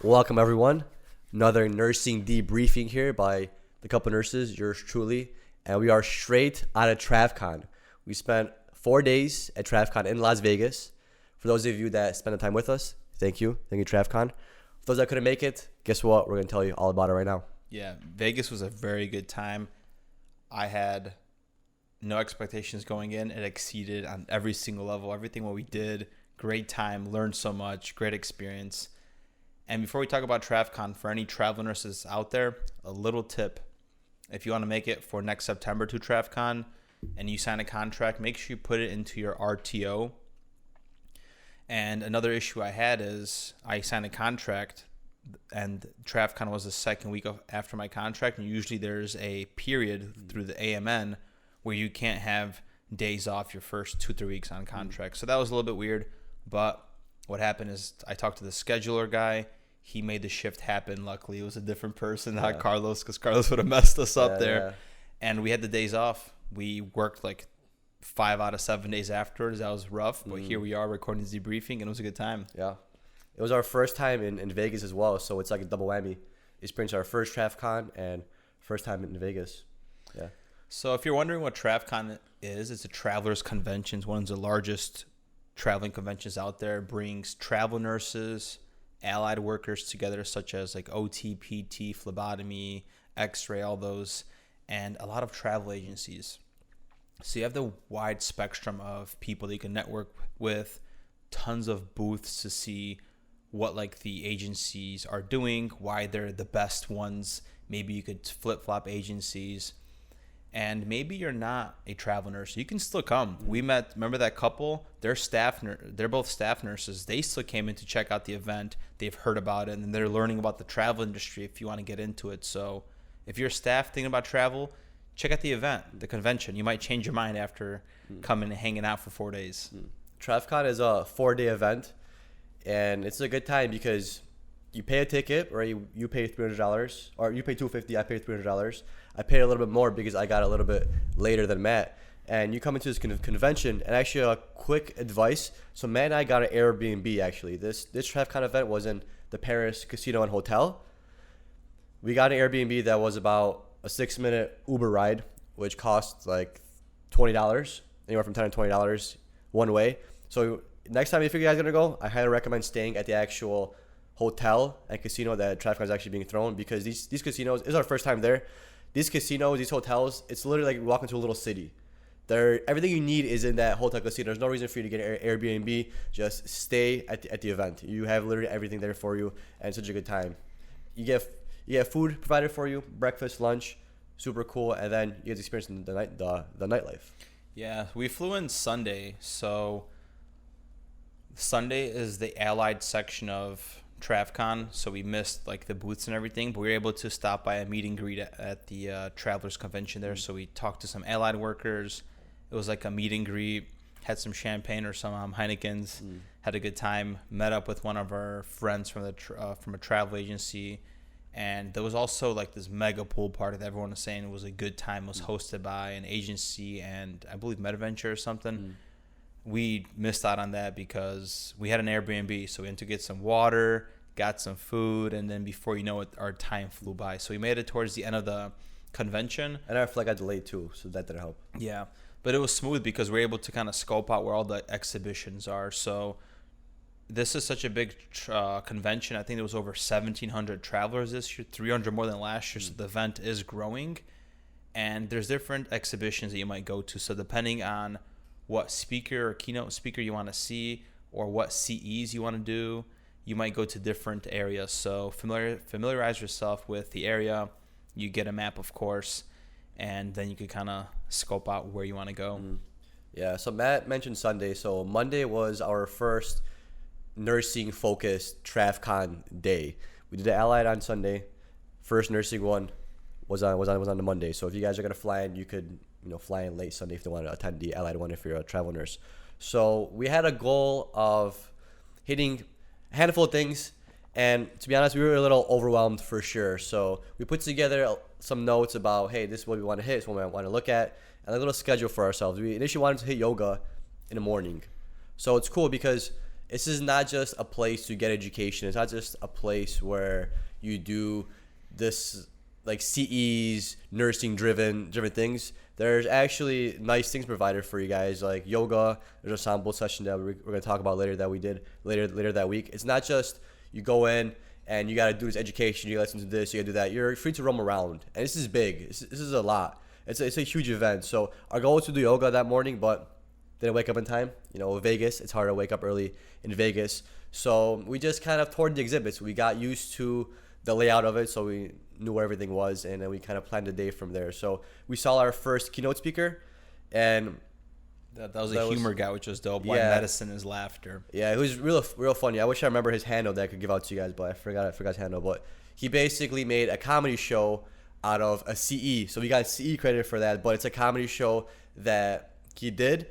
Welcome, everyone. Another nursing debriefing here by the couple nurses, yours truly. And we are straight out of TravCON. We spent 4 days at TravCON in Las Vegas. For those of you that spent the time with us, thank you. Thank you, TravCON. For those that couldn't make it, guess what? We're going to tell you all about it right now. Yeah, Vegas was a very good time. I had no expectations going in. It exceeded on every single level. Everything what we did, great time, learned so much, great experience. And before we talk about TravCON, for any travel nurses out there, a little tip. If you want to make it for next September to TravCON and you sign a contract, make sure you put it into your RTO. And another issue I had is I signed a contract and TravCON was the second week after my contract. And usually there's a period through the AMN where you can't have days off your first 2-3 weeks on contract. So that was a little bit weird. But what happened is I talked to the scheduler guy. He made the shift happen. Luckily, it was a different person, not Carlos, because Carlos would have messed us up there. Yeah. And we had the days off. We worked like 5 out of 7 days afterwards. That was rough, but here we are recording this debriefing, and it was a good time. Yeah. It was our first time in Vegas as well, so it's like a double whammy. Experienced our first TravCON and first time in Vegas. Yeah. So if you're wondering what TravCON is, it's a travelers convention. It's one of the largest traveling conventions out there. It brings travel nurses, allied workers together, such as like OT, PT, phlebotomy, X-ray, all those, and a lot of travel agencies. So you have the wide spectrum of people that you can network with, tons of booths to see what like the agencies are doing, why they're the best ones. Maybe you could flip-flop agencies. And maybe you're not a travel nurse. You can still come. We met, remember that couple? They're both staff nurses. They still came in to check out the event. They've heard about it, and they're learning about the travel industry if you want to get into it. So if you're staff thinking about travel, check out the event, the convention. You might change your mind after coming and hanging out for 4 days. TravCON is a 4-day event, and it's a good time because you pay a ticket, or you pay $300, or you pay $250. I pay $300. I paid a little bit more because I got a little bit later than Matt. And you come into this convention, and actually a quick advice. So Matt and I got an Airbnb actually. This TravCON event was in the Paris Casino and Hotel. We got an Airbnb that was about a 6-minute Uber ride, which cost like $20, anywhere from $10 to $20 one way. So next time if you guys are gonna go, I highly recommend staying at the actual hotel and casino that TravCON is actually being thrown, because these casinos, this is our first time there. These casinos, these hotels, it's literally like walking to a little city. Everything you need is in that hotel casino. There's no reason for you to get an Airbnb. Just stay at the event. You have literally everything there for you, and it's such a good time. You get food provided for you, breakfast, lunch, super cool, and then you get to experience the nightlife. Yeah, we flew in Sunday, so Sunday is the allied section of TravCON, so we missed like the booths and everything, but we were able to stop by a meet and greet at the travelers convention there. So we talked to some allied workers. It was like a meet and greet, had some champagne or some Heineken's, had a good time, met up with one of our friends from a travel agency. And there was also like this mega pool party that everyone was saying it was a good time. It was hosted by an agency and I believe MedVenture or something. We missed out on that because we had an Airbnb, so we had to get some water, got some food, and then before you know it, our time flew by. So we made it towards the end of the convention. And our flight got delayed too, so that didn't help. Yeah, but it was smooth because we were able to kind of scope out where all the exhibitions are. So this is such a big convention. I think there was over 1,700 travelers this year, 300 more than last year. So the event is growing, and there's different exhibitions that you might go to. So depending on what speaker or keynote speaker you want to see or what CEs you want to do, you might go to different areas. So familiarize yourself with the area. You get a map, of course, and then you could kind of scope out where you want to go. Yeah, so Matt mentioned Sunday. So Monday was our first nursing focused TravCON day. We did the allied on Sunday. First nursing one was on the Monday. So if you guys are gonna fly in, you could fly in late Sunday if you want to attend the allied one if you're a travel nurse. So we had a goal of hitting a handful of things, and to be honest, we were a little overwhelmed for sure. So we put together some notes about, hey, this is what we want to hit, this is what we want to look at, and a little schedule for ourselves. We initially wanted to hit yoga in the morning. So it's cool because this is not just a place to get education. It's not just a place where you do this like CEs, nursing driven things. There's actually nice things provided for you guys, like yoga. There's a sample session that we're going to talk about later that we did later that week. It's not just you go in and you got to do this education, you got to listen to this, you got to do that. You're free to roam around, and this is big. This is a lot. It's a huge event. So our goal was to do yoga that morning, but didn't wake up in time. You know, Vegas, it's hard to wake up early in Vegas. So we just kind of toured the exhibits. We got used to the layout of it, so we knew where everything was, and then we kind of planned the day from there. So we saw our first keynote speaker, and that was a humor guy, which was dope. Why medicine is laughter. Yeah, it was real funny. I wish I remember his handle that I could give out to you guys, but I forgot his handle. But he basically made a comedy show out of a CE. So we got CE credit for that, but it's a comedy show that he did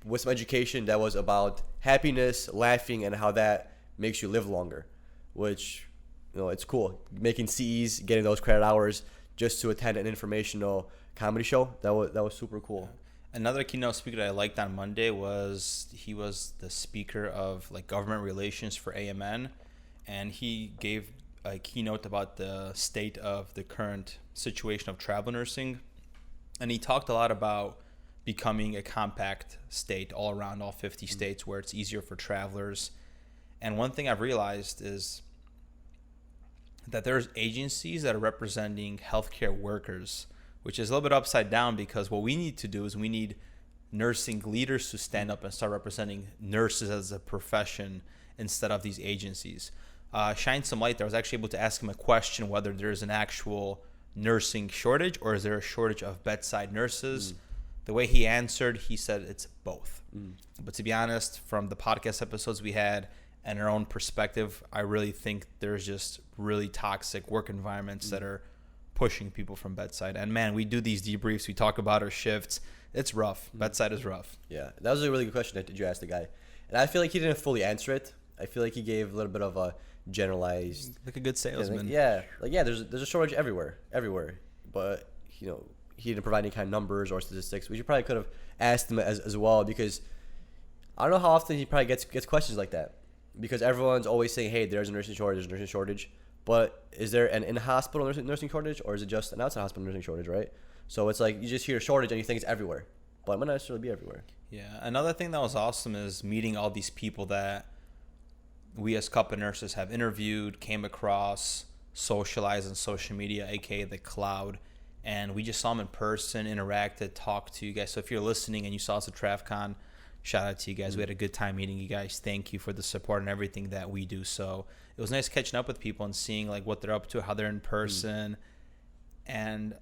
with some education that was about happiness, laughing, and how that makes you live longer, which, you know, it's cool. Making CEs, getting those credit hours just to attend an informational comedy show. That was super cool. Another keynote speaker that I liked on Monday was he was the speaker of like government relations for AMN, and he gave a keynote about the state of the current situation of travel nursing, and he talked a lot about becoming a compact state all around all 50 states where it's easier for travelers. And one thing I've realized is that there's agencies that are representing healthcare workers, which is a little bit upside down, because what we need to do is we need nursing leaders to stand up and start representing nurses as a profession instead of these agencies. Shine some light there. I was actually able to ask him a question whether there's an actual nursing shortage or is there a shortage of bedside nurses. The way he answered, he said it's both. But to be honest, from the podcast episodes we had and our own perspective, I really think there's just really toxic work environments that are pushing people from bedside. And man, we do these debriefs, we talk about our shifts. It's rough. Bedside is rough. Yeah, that was a really good question that you asked the guy. And I feel like he didn't fully answer it. I feel like he gave a little bit of a generalized, like a good salesman. There's a shortage everywhere. But, you know, he didn't provide any kind of numbers or statistics, which you probably could have asked him as well, because I don't know how often he probably gets questions like that, because everyone's always saying, hey, there's a nursing shortage. But is there an in-hospital nursing shortage, or is it just an outside hospital nursing shortage, right? So it's like you just hear shortage and you think it's everywhere, but it might not necessarily be everywhere. Yeah. Another thing that was awesome is meeting all these people that we as couple nurses have interviewed, came across, socialized on social media, aka the cloud. And we just saw them in person, interacted, talked to you guys. So if you're listening and you saw us at TravCON, shout out to you guys. We had a good time meeting you guys. Thank you for the support and everything that we do. So it was nice catching up with people and seeing like what they're up to, how they're in person. And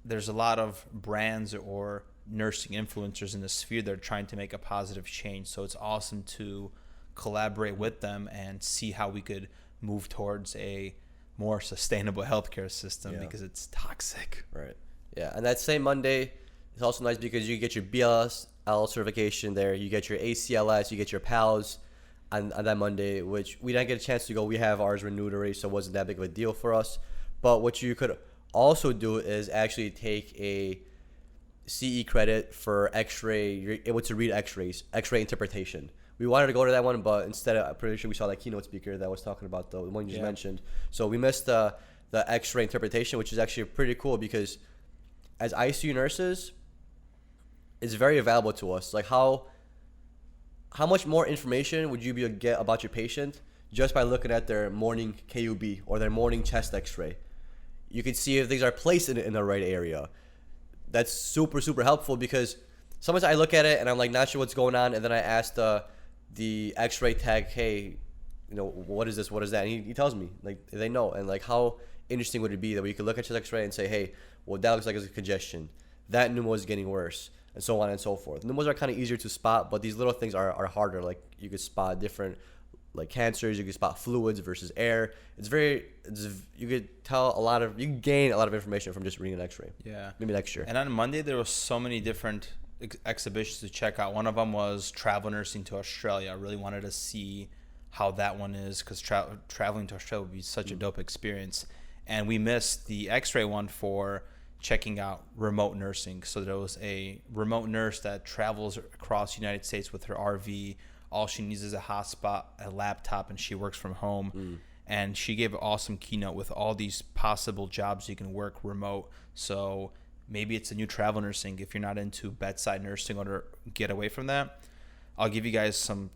there's a lot of brands or nursing influencers in the sphere that are trying to make a positive change. So it's awesome to collaborate with them and see how we could move towards a more sustainable healthcare system, because it's toxic. Right. Yeah. And that same Monday is also nice because you get your BLS certification there. You get your ACLS, you get your PALS on that Monday, which we didn't get a chance to go. We have ours renewed already, so it wasn't that big of a deal for us. But what you could also do is actually take a CE credit for X-ray. You're able to read X-rays, X-ray interpretation. We wanted to go to that one, but instead, I'm pretty sure we saw that keynote speaker that was talking about the one you just mentioned. So we missed the X-ray interpretation, which is actually pretty cool because as ICU nurses, it's very valuable to us. Like how much more information would you be able to get about your patient just by looking at their morning KUB or their morning chest X-ray? You can see if things are placed in the right area. That's super, super helpful because sometimes I look at it and I'm like not sure what's going on, and then I ask the X-ray tag, hey, you know, what is this? What is that? And he tells me, like, they know. And like, how interesting would it be that we could look at your X-ray and say, hey, well, that looks like it's a congestion. That pneumo is getting worse, and so on and so forth. Pneumos are kind of easier to spot, but these little things are harder. Like you could spot different like cancers, you could spot fluids versus air. You could tell you can gain a lot of information from just reading an X-ray. Yeah. Maybe next year. And on Monday, there was so many different exhibitions to check out. One of them was travel nursing to Australia. I really wanted to see how that one is because traveling to Australia would be such a dope experience. And we missed the X-ray one for checking out remote nursing. So there was a remote nurse that travels across the United States with her RV All she needs is a hotspot, a laptop, and she works from home. And she gave an awesome keynote with all these possible jobs you can work remote. So maybe it's a new travel nursing if you're not into bedside nursing or to get away from that. I'll give you guys some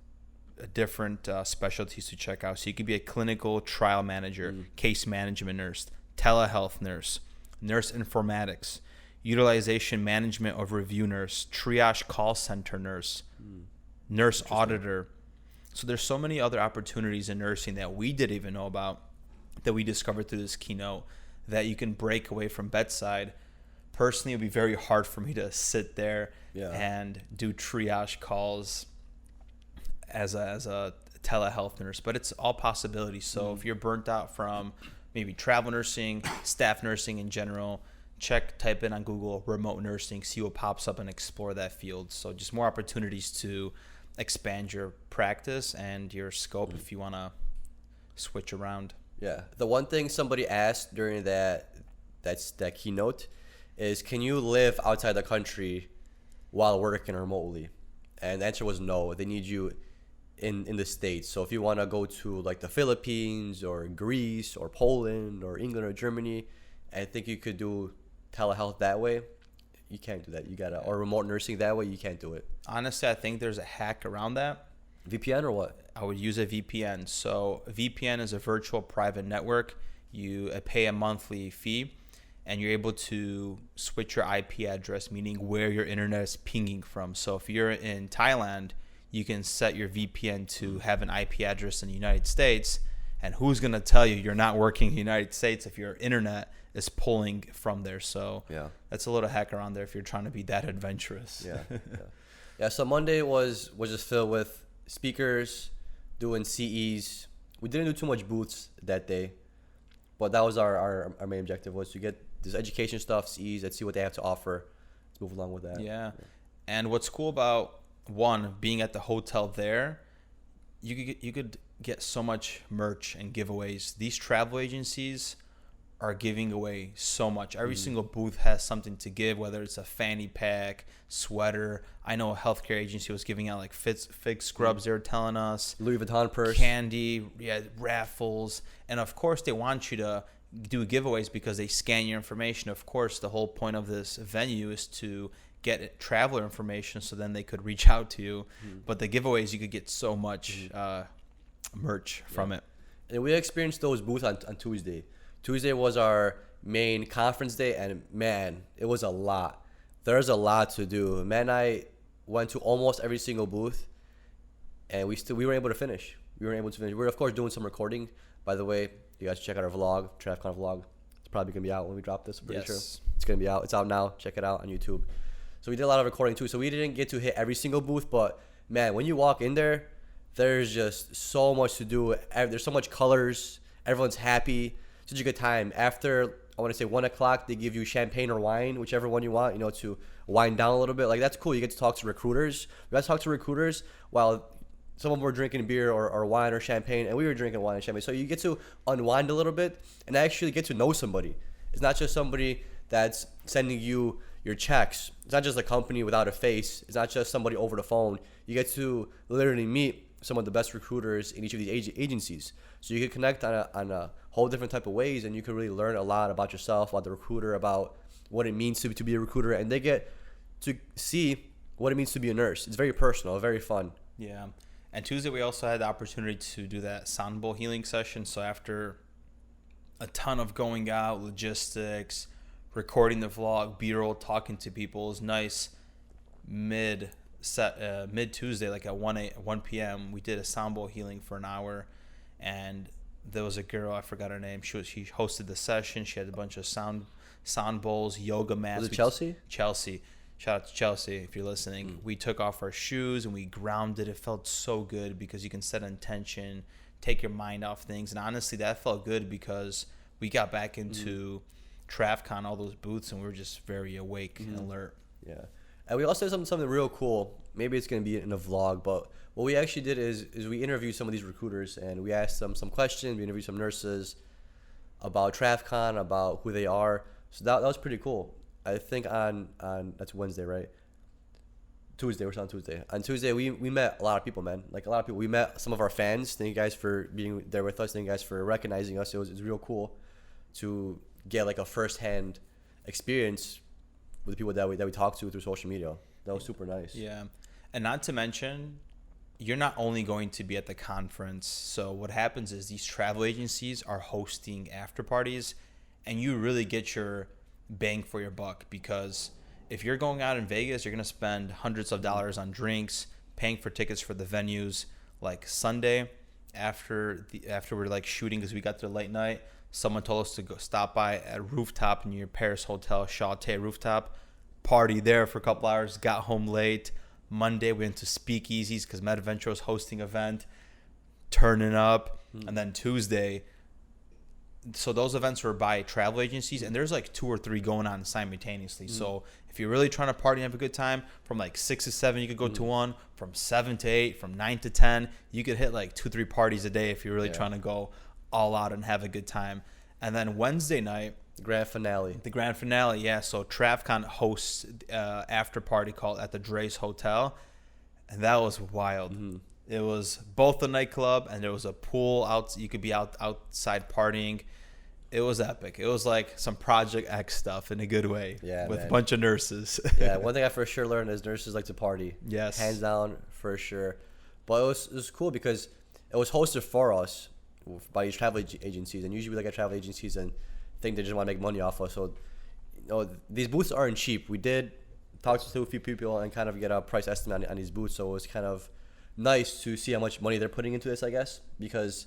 different specialties to check out. So you could be a clinical trial manager, case management nurse, telehealth nurse, nurse informatics, utilization management of review nurse, triage call center nurse, nurse auditor. So there's so many other opportunities in nursing that we didn't even know about that we discovered through this keynote that you can break away from bedside. Personally, it would be very hard for me to sit there and do triage calls as a telehealth nurse, but it's all possibilities. So if you're burnt out from maybe travel nursing, staff nursing in general, type in on Google remote nursing, see what pops up and explore that field. So just more opportunities to expand your practice and your scope if you want to switch around. Yeah. The one thing somebody asked during that keynote is, can you live outside the country while working remotely? And the answer was no. They need you in the States. So if you want to go to like the Philippines or Greece or Poland or England or Germany, I think you could do telehealth that way. You can't do that. You gotta, or remote nursing that way, you can't do it. Honestly, I think there's a hack around that. VPN or what? I would use a VPN. So a VPN is a virtual private network. You pay a monthly fee, and you're able to switch your IP address, meaning where your internet is pinging from. So if you're in Thailand, you can set your VPN to have an IP address in the United States. And who's going to tell you you're not working in the United States if your internet is pulling from there? So that's a little hack around there if you're trying to be that adventurous. Yeah. So Monday was just filled with speakers, doing CEs. We didn't do too much booths that day, but that was our main objective, was to get this education stuff, CEs, let's see what they have to offer. Let's move along with that. Yeah. And what's cool about, one, being at the hotel there, you could get so much merch and giveaways. These travel agencies are giving away so much. Every single booth has something to give, whether it's a fanny pack, sweater. I know a healthcare agency was giving out like fig scrubs, they were telling us. Louis Vuitton purse. Candy, raffles. And of course they want you to do giveaways because they scan your information. Of course, the whole point of this venue is to get traveler information so then they could reach out to you. But the giveaways, you could get so much merch from it. And we experienced those booths on Tuesday. Tuesday was our main conference day, and man, it was a lot. There's a lot to do. Matt and I went to almost every single booth, and we were able to finish. We were of course doing some recording. By the way, you guys check out our vlog, TravCON vlog. It's probably gonna be out when we drop this. I'm pretty sure it's gonna be out. It's out now. Check it out on YouTube. So we did a lot of recording too. So we didn't get to hit every single booth, but man, when you walk in there, there's just so much to do. There's so much colors. Everyone's happy. Such a good time. After, I want to say 1 o'clock, they give you champagne or wine, whichever one you want, to wind down a little bit. Like, that's cool. You get to talk to recruiters. We got to talk to recruiters while some of them were drinking beer or wine or champagne, and we were drinking wine and champagne. So you get to unwind a little bit and actually get to know somebody. It's not just somebody that's sending you your checks. It's not just a company without a face. It's not just somebody over the phone. You get to literally meet some of the best recruiters in each of these agencies. So you can connect on a whole different type of ways, and you can really learn a lot about yourself, about the recruiter, about what it means to be a recruiter, and they get to see what it means to be a nurse. It's very personal, very fun. Yeah. And Tuesday we also had the opportunity to do that sound bowl healing session. So after a ton of going out, logistics, recording the vlog, B-roll, talking to people, it was nice. Mid Tuesday, like at 1 p.m., we did a sound bowl healing for an hour, and there was a girl, I forgot her name. She hosted the session. She had a bunch of sound bowls, yoga mats. Was it Chelsea? Chelsea. Shout out to Chelsea if you're listening. We took off our shoes and we grounded. It felt so good because you can set an intention, take your mind off things. And honestly, that felt good because we got back into TravCON, all those booths, and we were just very awake and alert. Yeah. And we also did something real cool. Maybe it's going to be in a vlog, but what we actually did is we interviewed some of these recruiters, and we asked them some questions. We interviewed some nurses about TravCON, about who they are. So that was pretty cool. I think on that's Wednesday, right? Tuesday. We're on Tuesday. On Tuesday, we met a lot of people, man. Like a lot of people. We met some of our fans. Thank you guys for being there with us. Thank you guys for recognizing us. It was real cool to get like a first-hand experience with the people that we talked to through social media. That was super nice. Yeah. And not to mention, you're not only going to be at the conference. So what happens is these travel agencies are hosting after parties, and you really get your bang for your buck, because if you're going out in Vegas, you're going to spend hundreds of dollars on drinks, paying for tickets for the venues. Like Sunday, after we're like shooting, because we got there late night, someone told us to go stop by at Rooftop near Paris Hotel, Chateau Rooftop, party there for a couple hours, got home late. Monday, we went to Speakeasies because MedVenture was hosting an event, turning up. And then Tuesday, so those events were by travel agencies, and there's like 2 or 3 going on simultaneously. So if you're really trying to party and have a good time, from like 6 to 7 you could go to one, from 7 to 8, from 9 to 10 you could hit like 2-3 parties a day if you're really trying to go all out and have a good time. And then Wednesday night, The grand finale. yeah. So TravCON hosts after party called at the Dre's Hotel, and that was wild. It was both a nightclub and there was a pool out. You could be outside partying. It was epic. It was like some Project X stuff in a good way. Yeah, with man. a bunch of nurses. Yeah, one thing I for sure learned is nurses like to party. Yes, hands down for sure. But it was cool because it was hosted for us by these travel agencies, and usually we look at travel agencies and think they just want to make money off us. So, these booths aren't cheap. We did talk to a few people and kind of get a price estimate on these booths. So it was kind of nice to see how much money they're putting into this, I guess, because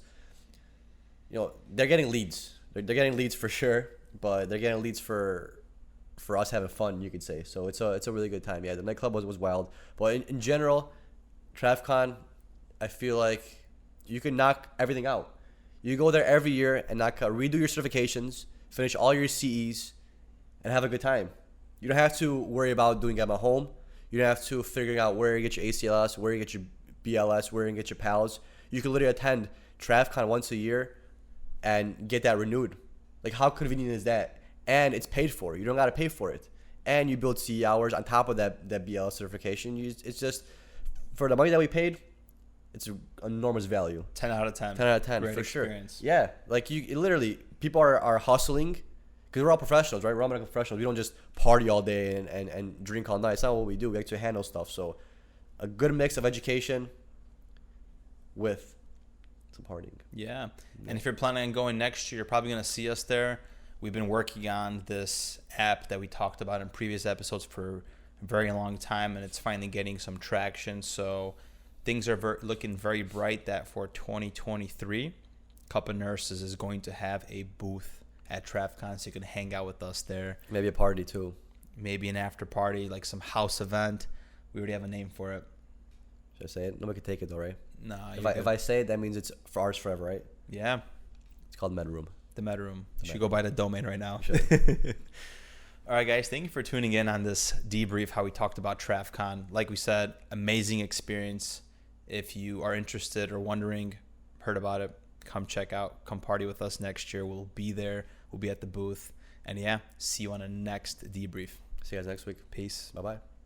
they're getting leads. They're getting leads for sure, but they're getting leads for us having fun, you could say. So it's a really good time. Yeah, the nightclub was wild, but in general, TravCon, I feel like you can knock everything out. You go there every year and redo your certifications, finish all your CEs, and have a good time. You don't have to worry about doing them at home. You don't have to figuring out where you get your ACLS, where you get your BLS, where you get your PALS. You can literally attend TravCon once a year and get that renewed. Like, how convenient is that? And it's paid for. You don't got to pay for it. And you build CE hours on top of that BLS certification. It's just, for the money that we paid, it's an enormous value. 10 out of 10. 10 out of 10, Great for experience. sure. Yeah, like literally, people are hustling because we're all professionals, right? We're all medical professionals. We don't just party all day and drink all night. It's not what we do. We actually handle stuff. So a good mix of education with some partying. Yeah. And if you're planning on going next year, you're probably going to see us there. We've been working on this app that we talked about in previous episodes for a very long time, and it's finally getting some traction. So things are looking very bright that for 2023, Cup of Nurses is going to have a booth at TravCon, so you can hang out with us there. Maybe a party too. Maybe an after party, like some house event. We already have a name for it. Should I say it? Nobody can take it though, right? No. If I say it, that means it's for ours forever, right? Yeah. It's called MedRoom. The MedRoom. You should go buy the domain right now. All right, guys. Thank you for tuning in on this debrief, how we talked about TravCon. Like we said, amazing experience. If you are interested or wondering, heard about it, come check out, come party with us next year. We'll be there. We'll be at the booth. And yeah, see you on the next debrief. See you guys next week. Peace. Bye-bye.